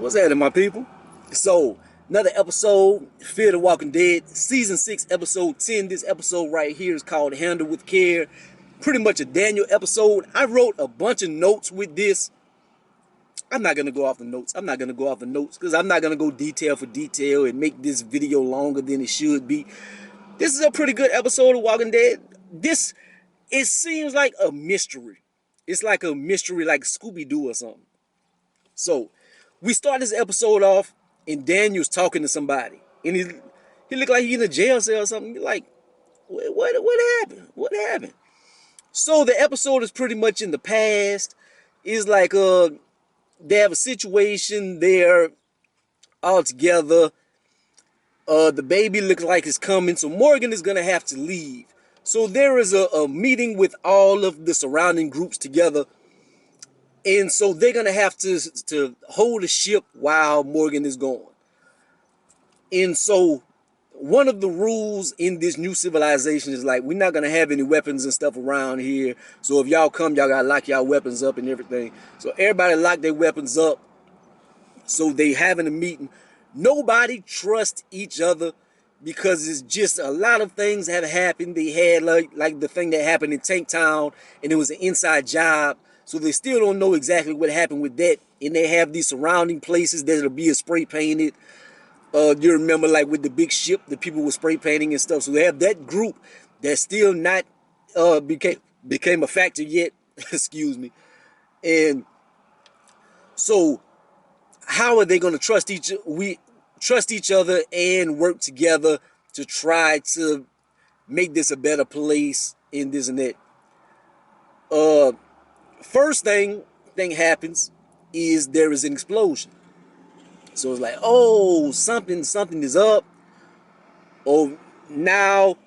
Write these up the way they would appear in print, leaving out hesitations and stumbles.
What's happening, my people? So, another episode, Fear the Walking Dead, Season 6, Episode 10. This episode right here is called Handle with Care. Pretty much a Daniel episode. I wrote a bunch of notes with this. I'm not going to go off the notes. Because I'm not going to go detail for detail and make this video longer than it should be. This is a pretty good episode of Walking Dead. It seems like a mystery. It's like a mystery like Scooby-Doo or something. So, we start this episode off, and Daniel's talking to somebody, and he looked like he's in a jail cell or something. You're like, what happened? What happened? So the episode is pretty much in the past. It's like they have a situation. They're all together. The baby looks like it's coming, so Morgan is gonna have to leave. So there is a meeting with all of the surrounding groups together. And so they're going to have to hold the ship while Morgan is gone. And so one of the rules in this new civilization is like, we're not going to have any weapons and stuff around here. So if y'all come, y'all got to lock y'all weapons up and everything. So everybody lock their weapons up. So they having a meeting. Nobody trusts each other because it's just a lot of things have happened. They had like the thing that happened in Tank Town, and it was an inside job. So they still don't know exactly what happened with that. And they have these surrounding places that'll be spray painted. You remember like with the big ship, the people were spray painting and stuff. So they have that group that's still not became a factor yet. Excuse me. And so how are they going to trust each other and work together to try to make this a better place in this and that? First thing happens is there is an explosion. So it's like, oh, something is up. Oh, now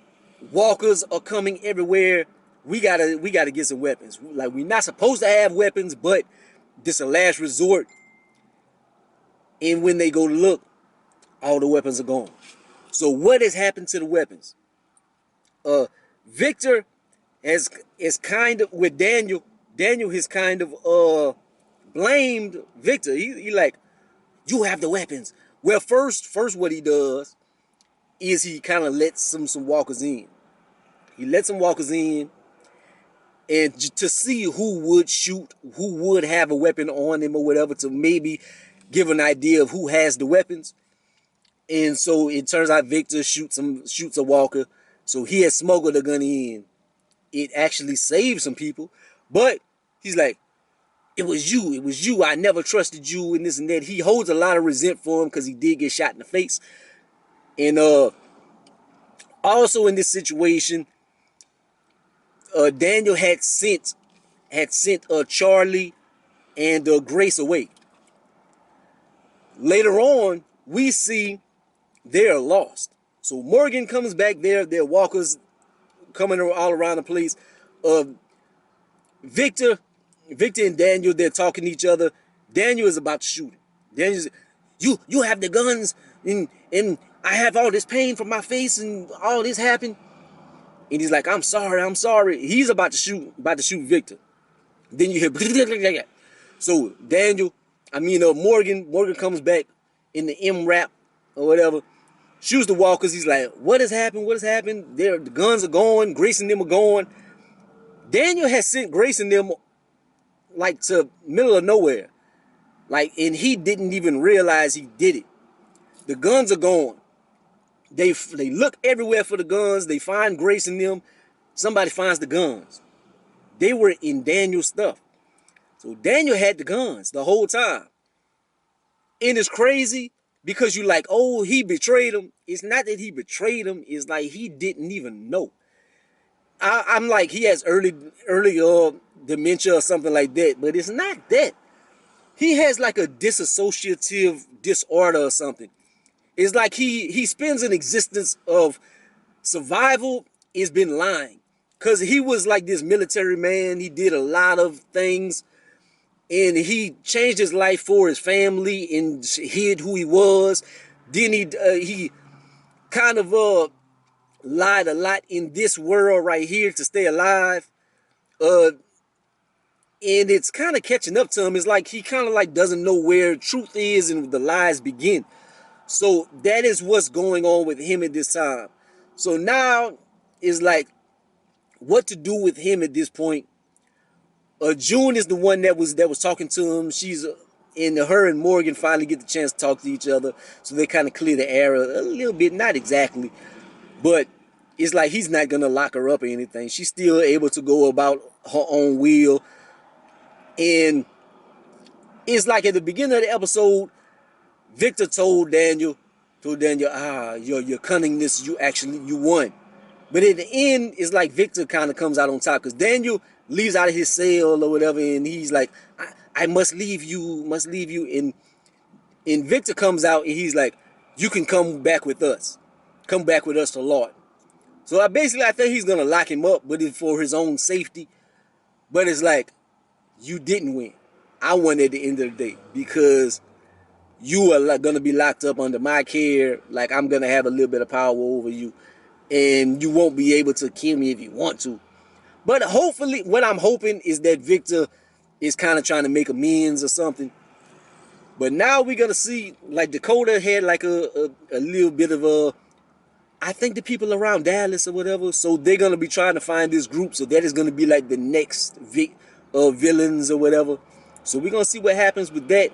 walkers are coming everywhere. We gotta get some weapons. Like, we're not supposed to have weapons, but this is a last resort. And when they go to look, all the weapons are gone. So what has happened to the weapons? Victor is kind of with Daniel. Daniel has kind of blamed Victor. He like, you have the weapons. Well, first what he does is he kind of lets some walkers in. He lets some walkers in, and to see who would shoot, who would have a weapon on him or whatever, to maybe give an idea of who has the weapons. And so it turns out Victor shoots a walker. So he had smuggled a gun in. It actually saved some people, but he's like, it was you. I never trusted you, and this and that. He holds a lot of resent for him because he did get shot in the face. And also in this situation, Daniel had sent Charlie and Grace away. Later on, we see they're lost. So Morgan comes back there. There are walkers coming all around the place. Victor and Daniel, they're talking to each other. Daniel is about to shoot him. Daniel's, you have the guns, and I have all this pain from my face, and all this happened. And he's like, I'm sorry. He's about to shoot Victor. Then you hear, so Morgan comes back in the M rap or whatever, shoots the walkers. He's like, what has happened? The guns are gone. Grace and them are gone. Daniel has sent Grace and them like to middle of nowhere. Like, and he didn't even realize he did it. The guns are gone. They look everywhere for the guns. They find Grace and them. Somebody finds the guns. They were in Daniel's stuff. So Daniel had the guns the whole time. And it's crazy because you're like, oh, he betrayed him. It's not that he betrayed him. It's like he didn't even know. I'm like, he has early dementia or something like that, but it's not that. He has like a dissociative disorder or something. It's like he spends an existence of survival. It's been lying, because he was like this military man. He did a lot of things, and he changed his life for his family and hid who he was. Then he kind of lied a lot in this world right here to stay alive. And it's kind of catching up to him. It's like he kind of like doesn't know where truth is and the lies begin. So that is what's going on with him at this time. So now is like what to do with him at this point. June is the one that was talking to him. She's in her and Morgan finally get the chance to talk to each other, so they kind of clear the air a little bit, not exactly, but it's like he's not gonna lock her up or anything. She's still able to go about her own will, and it's like at the beginning of the episode, Victor told Daniel, your cunningness, you won. But at the end, it's like Victor kind of comes out on top because Daniel leaves out of his cell or whatever, and he's like, I must leave you, and Victor comes out and he's like, you can come back with us. Come back with us to Lord. So I think he's going to lock him up, but it's for his own safety. But it's like, you didn't win. I won at the end of the day because you are going to be locked up under my care. Like, I'm going to have a little bit of power over you. And you won't be able to kill me if you want to. But hopefully, what I'm hoping is that Victor is kind of trying to make amends or something. But now we're going to see, like, Dakota had like a little bit of a, I think the people around Dallas or whatever, so they're going to be trying to find this group. So that is going to be like the next villains or whatever. So we're going to see what happens with that.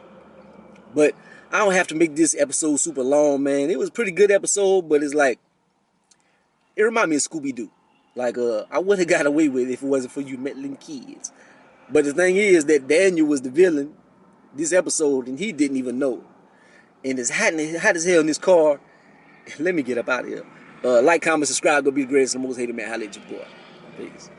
But I don't have to make this episode super long, man. It was a pretty good episode, but it's like, it reminded me of Scooby-Doo. Like, I would have got away with it if it wasn't for you meddling kids. But the thing is that Daniel was the villain this episode, and he didn't even know. And it's hot as hell in this car. Let me get up out of here. Like, comment, subscribe. Go be the greatest and most hated man. Holla at your boy. Peace.